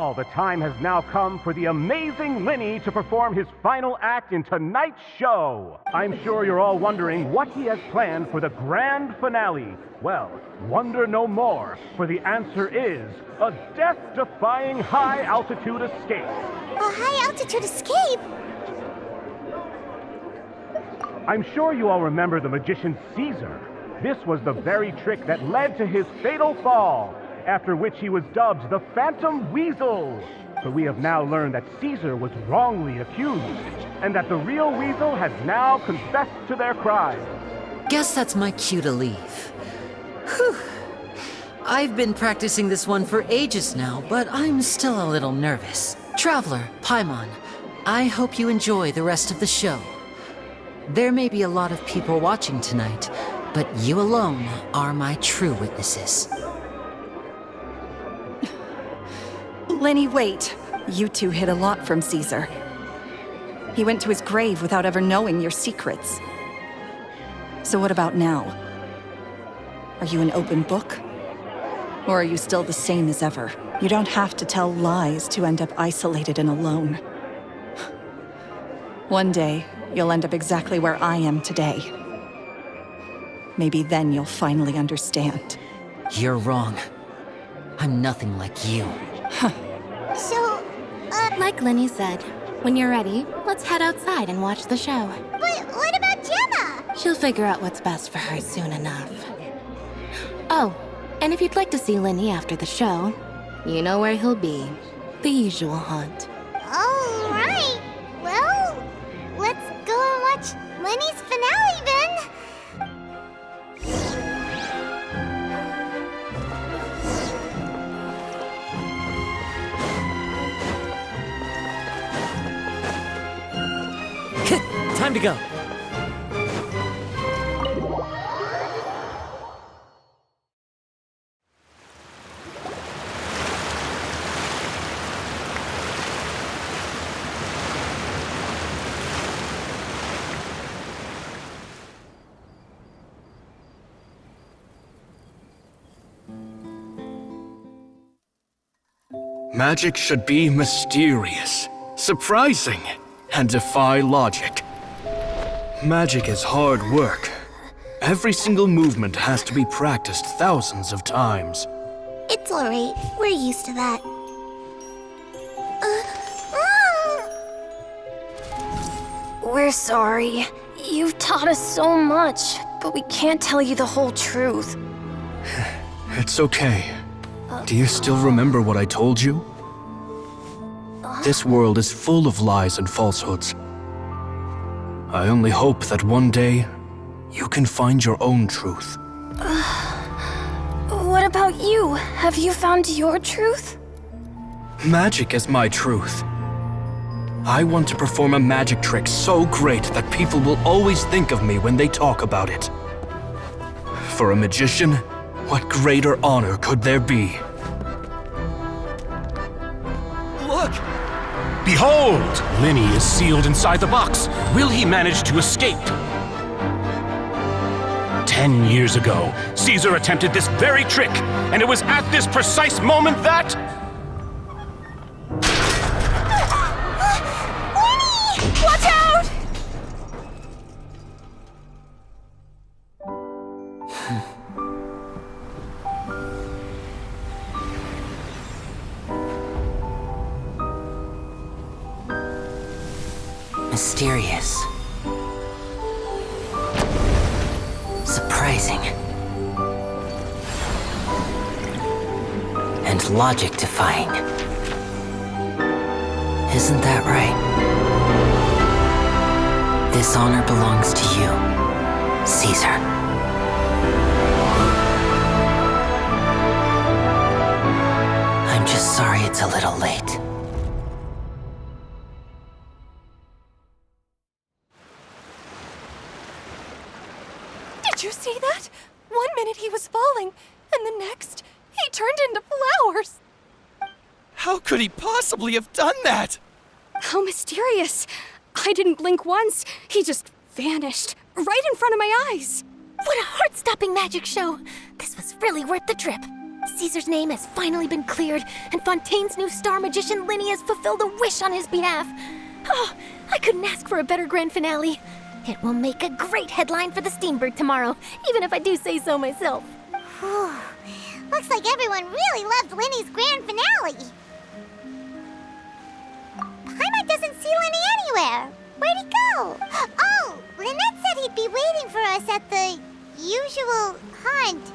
All the time has now come for the amazing Lyney to perform his final act in tonight's show. I'm sure you're all wondering what he has planned for the grand finale. Well, wonder no more, for the answer is a death-defying high-altitude escape. A high-altitude escape? I'm sure you all remember the magician Caesar. This was the very trick that led to his fatal fall, after which he was dubbed the Phantom Weasel. But we have now learned that Caesar was wrongly accused, and that the real Weasel has now confessed to their crimes. Guess that's my cue to leave. Whew. I've been practicing this one for ages now, but I'm still a little nervous. Traveler, Paimon, I hope you enjoy the rest of the show. There may be a lot of people watching tonight, but you alone are my true witnesses. Lyney, wait. You two hid a lot from Caesar. He went to his grave without ever knowing your secrets. So what about now? Are you an open book? Or are you still the same as ever? You don't have to tell lies to end up isolated and alone. One day, you'll end up exactly where I am today. Maybe then you'll finally understand. You're wrong. I'm nothing like you. Like Lyney said, when you're ready, let's head outside and watch the show. But what about Gemma? She'll figure out what's best for her soon enough. Oh, and if you'd like to see Lyney after the show, you know where he'll be. The usual haunt. All right. Well, let's go and watch Lyney's finale then. Time to go. Magic should be mysterious, surprising, and defy logic. Magic is hard work. Every single movement has to be practiced thousands of times. It's alright. We're used to that. We're sorry. You've taught us so much, but we can't tell you the whole truth. It's okay. Do you still remember what I told you? This world is full of lies and falsehoods. I only hope that one day, you can find your own truth. What about you? Have you found your truth? Magic is my truth. I want to perform a magic trick so great that people will always think of me when they talk about it. For a magician, what greater honor could there be? Look! Behold! Lyney is sealed inside the box. Will he manage to escape? 10 years ago, Caesar attempted this very trick, and it was at this precise moment that... Lyney! Watch out! Mysterious. Surprising. And logic-defying. Isn't that right? This honor belongs to you, Caesar. I'm just sorry it's a little late. Did you see that? 1 minute he was falling, and the next, he turned into flowers. How could he possibly have done that? How mysterious. I didn't blink once. He just vanished, right in front of my eyes. What a heart-stopping magic show. This was really worth the trip. Caesar's name has finally been cleared, and Fontaine's new star magician Lyney has fulfilled a wish on his behalf. Oh, I couldn't ask for a better grand finale. It will make a great headline for the Steambird tomorrow, even if I do say so myself. Whew. Looks like everyone really loved Lyney's grand finale. Paimon doesn't see Lyney anywhere. Where'd he go? Oh, Lynette said he'd be waiting for us at the usual hunt.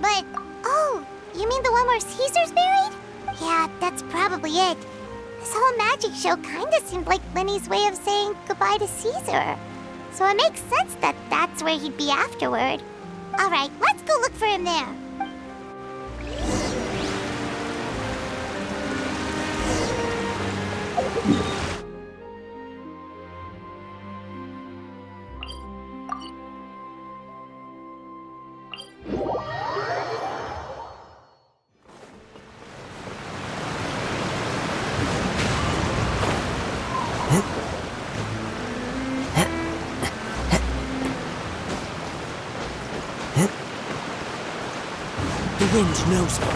But, oh, you mean the one where Caesar's buried? Yeah, that's probably it. This whole magic show kinda seemed like Lyney's way of saying goodbye to Caesar. So it makes sense that that's where he'd be afterward. Alright, let's go look for him there. The wind knows me.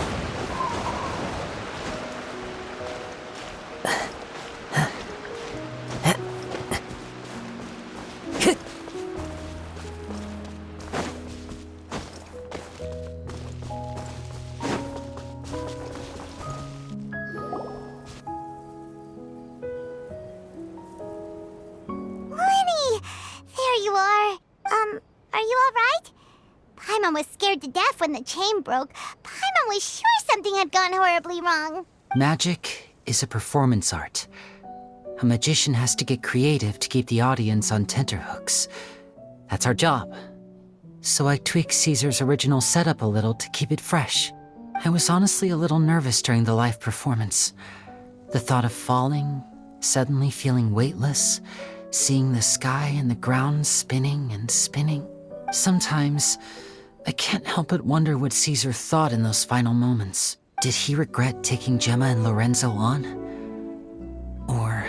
Lyney! There you are. Are you alright? Paimon was scared to death when the chain broke. Paimon was sure something had gone horribly wrong. Magic is a performance art. A magician has to get creative to keep the audience on tenterhooks. That's our job. So I tweaked Caesar's original setup a little to keep it fresh. I was honestly a little nervous during the live performance. The thought of falling, suddenly feeling weightless, seeing the sky and the ground spinning and spinning. Sometimes, I can't help but wonder what Caesar thought in those final moments. Did he regret taking Gemma and Lorenzo on? Or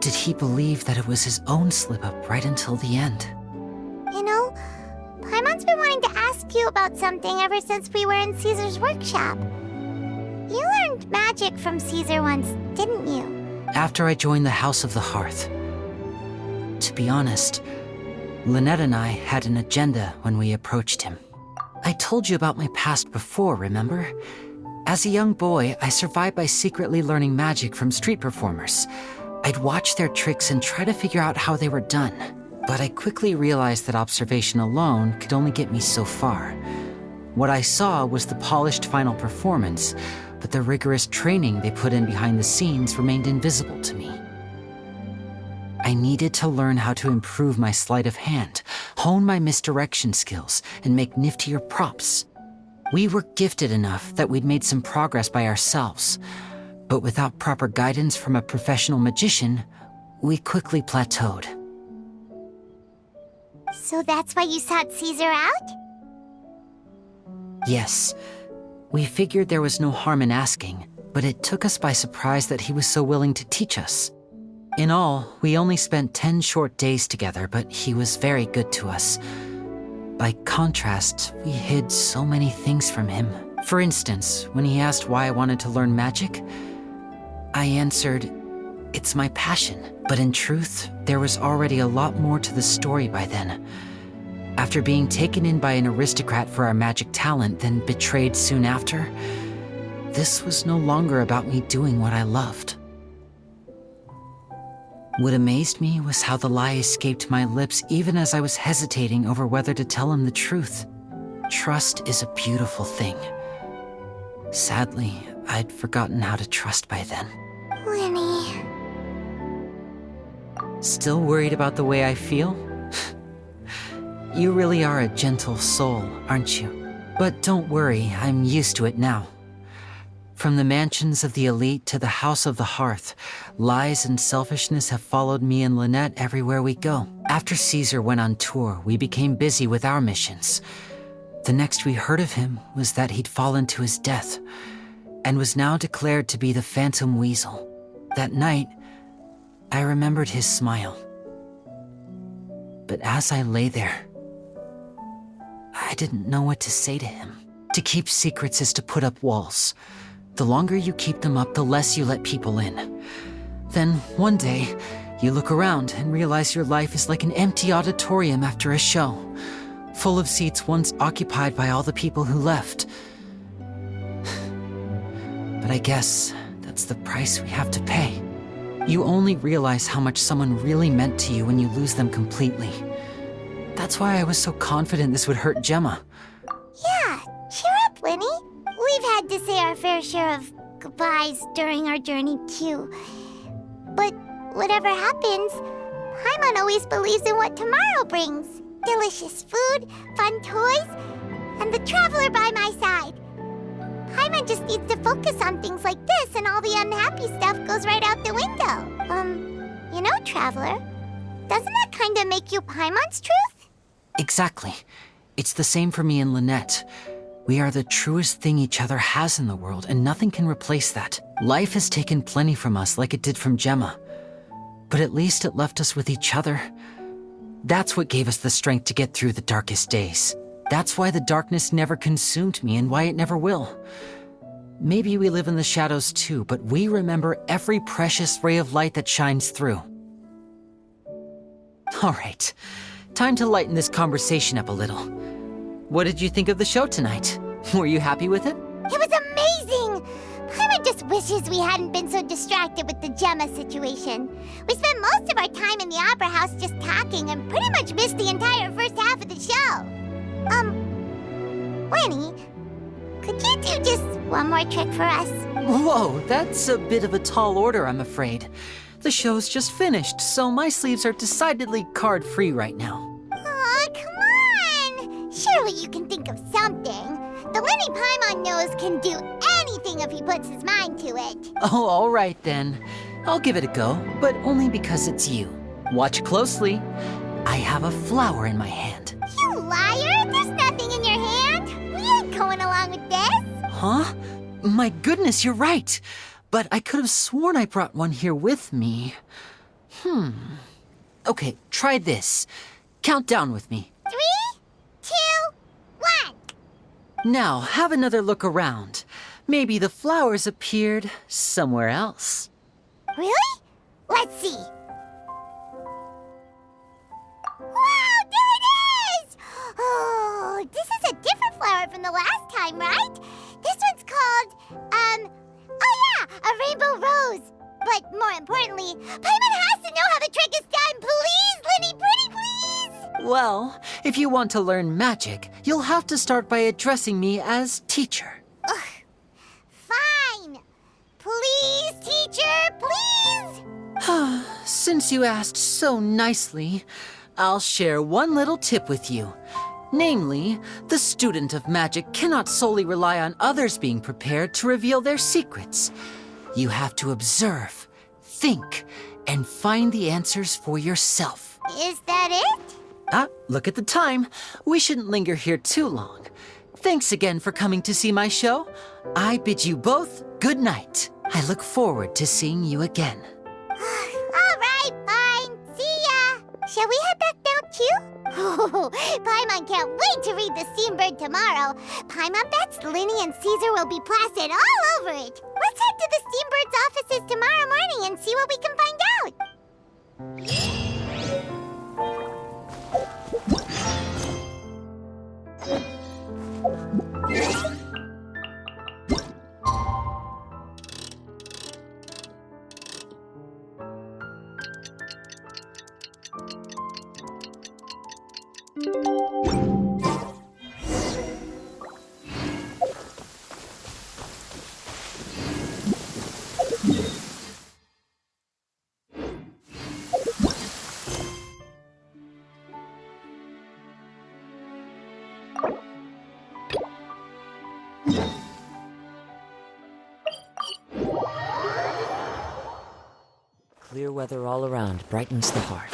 did he believe that it was his own slip-up right until the end? You know, Paimon's been wanting to ask you about something ever since we were in Caesar's workshop. You learned magic from Caesar once, didn't you? After I joined the House of the Hearth. To be honest, Lynette and I had an agenda when we approached him. I told you about my past before, remember? As a young boy, I survived by secretly learning magic from street performers. I'd watch their tricks and try to figure out how they were done. But I quickly realized that observation alone could only get me so far. What I saw was the polished final performance, but the rigorous training they put in behind the scenes remained invisible to me. I needed to learn how to improve my sleight of hand, hone my misdirection skills, and make niftier props. We were gifted enough that we'd made some progress by ourselves, but without proper guidance from a professional magician, we quickly plateaued. So that's why you sought Caesar out? Yes, we figured there was no harm in asking, but it took us by surprise that he was so willing to teach us. In all, we only spent 10 short days together, but he was very good to us. By contrast, we hid so many things from him. For instance, when he asked why I wanted to learn magic, I answered, "It's my passion." But in truth, there was already a lot more to the story by then. After being taken in by an aristocrat for our magic talent, then betrayed soon after, this was no longer about me doing what I loved. What amazed me was how the lie escaped my lips even as I was hesitating over whether to tell him the truth. Trust is a beautiful thing. Sadly, I'd forgotten how to trust by then. Lyney. Still worried about the way I feel? You really are a gentle soul, aren't you? But don't worry, I'm used to it now. From the mansions of the elite to the House of the Hearth, lies and selfishness have followed me and Lynette everywhere we go. After Caesar went on tour, we became busy with our missions. The next we heard of him was that he'd fallen to his death, and was now declared to be the Phantom Weasel. That night, I remembered his smile. But as I lay there, I didn't know what to say to him. To keep secrets is to put up walls. The longer you keep them up, the less you let people in. Then, one day, you look around and realize your life is like an empty auditorium after a show, full of seats once occupied by all the people who left. But I guess that's the price we have to pay. You only realize how much someone really meant to you when you lose them completely. That's why I was so confident this would hurt Gemma. Yeah, cheer up, Lyney. We've had to say our fair share of goodbyes during our journey, too. But whatever happens, Paimon always believes in what tomorrow brings. Delicious food, fun toys, and the Traveler by my side. Paimon just needs to focus on things like this, and all the unhappy stuff goes right out the window. You know, Traveler, doesn't that kind of make you Paimon's truth? Exactly. It's the same for me and Lynette. We are the truest thing each other has in the world, and nothing can replace that. Life has taken plenty from us, like it did from Gemma. But at least it left us with each other. That's what gave us the strength to get through the darkest days. That's why the darkness never consumed me, and why it never will. Maybe we live in the shadows too, but we remember every precious ray of light that shines through. All right, time to lighten this conversation up a little. What did you think of the show tonight? Were you happy with it? It was amazing! Paimon just wishes we hadn't been so distracted with the Gemma situation. We spent most of our time in the Opera House just talking and pretty much missed the entire first half of the show. Lyney, could you do just one more trick for us? Whoa, that's a bit of a tall order, I'm afraid. The show's just finished, so my sleeves are decidedly card-free right now. Aw, come on! Surely you can think of something. The Lyney Paimon knows can do anything if he puts his mind to it. Oh, all right then. I'll give it a go, but only because it's you. Watch closely. I have a flower in my hand. You liar! There's nothing in your hand! We ain't going along with this! Huh? My goodness, you're right. But I could have sworn I brought one here with me. Okay, try this. Count down with me. 3, 2, 1. Now, have another look around. Maybe the flowers appeared somewhere else. Really? Let's see. Wow, there it is! Oh, this is a different flower from the last time, right? This one's called, oh yeah, a rainbow rose. But more importantly, Paimon has to know how the trick is done. Please, Lyney, pretty please! Well, if you want to learn magic, you'll have to start by addressing me as teacher. Ugh. Fine. Please, teacher, please! Since you asked so nicely, I'll share one little tip with you. Namely, the student of magic cannot solely rely on others being prepared to reveal their secrets. You have to observe, think, and find the answers for yourself. Is that it? Look at the time. We shouldn't linger here too long. Thanks again for coming to see my show. I bid you both good night. I look forward to seeing you again. All right, fine. See ya. Shall we head back down too? Paimon can't wait to read The Steambird tomorrow. Paimon bets Lyney and Caesar will be plastered all over it. Let's head to the Steambird's offices tomorrow morning and see what we can find out. Clear weather all around brightens the heart.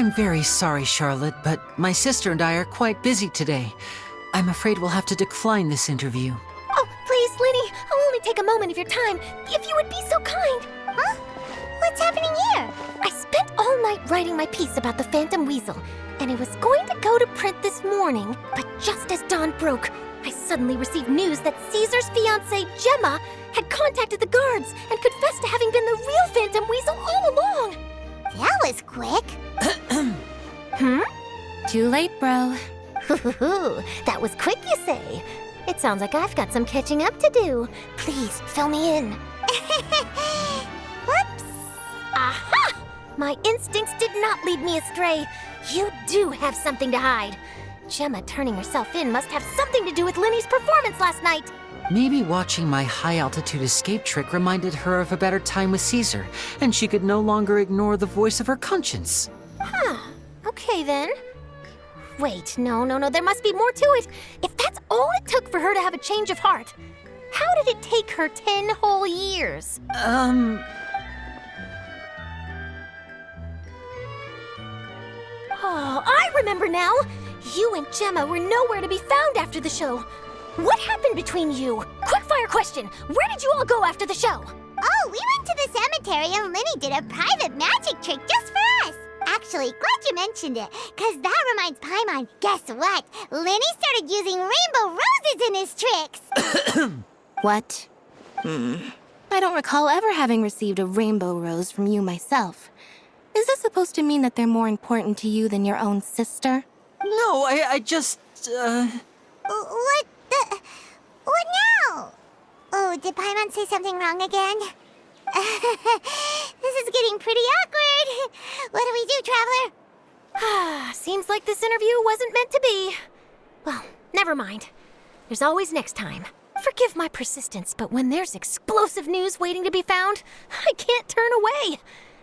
I'm very sorry, Charlotte, but my sister and I are quite busy today. I'm afraid we'll have to decline this interview. Oh, please, Lyney, I'll only take a moment of your time, if you would be so kind. Huh? What's happening here? I spent all night writing my piece about the Phantom Weasel, and it was going to go to print this morning, but just as dawn broke, I suddenly received news that Caesar's fiancée, Gemma, had contacted the guards and confessed to having been the real Phantom Weasel all along. That was quick. Too late, bro. That was quick, you say? It sounds like I've got some catching up to do. Please, fill me in. Whoops. Aha! My instincts did not lead me astray. You do have something to hide. Gemma turning herself in must have something to do with Lyney's performance last night. Maybe watching my high-altitude escape trick reminded her of a better time with Caesar, and she could no longer ignore the voice of her conscience. Huh. Okay, then. Wait, no, there must be more to it. If that's all it took for her to have a change of heart, how did it take her 10 whole years? Oh, I remember now. You and Gemma were nowhere to be found after the show. What happened between you? Quickfire question. Where did you all go after the show? Oh, we went to the cemetery and Lyney did a private magic trick just for us. Actually, glad you mentioned it, because that reminds Paimon. Guess what? Lyney started using rainbow roses in his tricks. What? I don't recall ever having received a rainbow rose from you myself. Is this supposed to mean that they're more important to you than your own sister? No, I just, What the... What now? Oh, did Paimon say something wrong again? This is getting pretty awkward. What do we do, Traveler? Seems like this interview wasn't meant to be. Well, never mind. There's always next time. Forgive my persistence, but when there's explosive news waiting to be found, I can't turn away.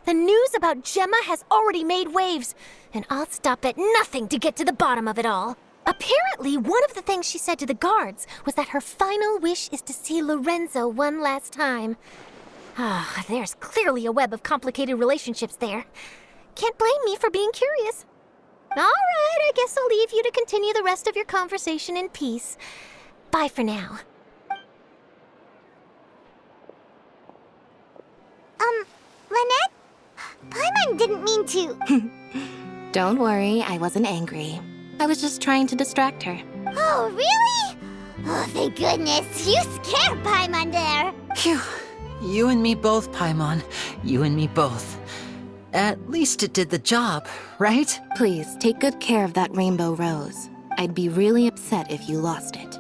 The news about Gemma has already made waves, and I'll stop at nothing to get to the bottom of it all. Apparently, one of the things she said to the guards was that her final wish is to see Lorenzo one last time. There's clearly a web of complicated relationships there. Can't blame me for being curious. All right, I guess I'll leave you to continue the rest of your conversation in peace. Bye for now. Lynette? Paimon didn't mean to... Don't worry, I wasn't angry. I was just trying to distract her. Oh, really? Oh, thank goodness. You scared Paimon there. Phew. You and me both, Paimon. You and me both. At least it did the job, right? Please, take good care of that rainbow rose. I'd be really upset if you lost it.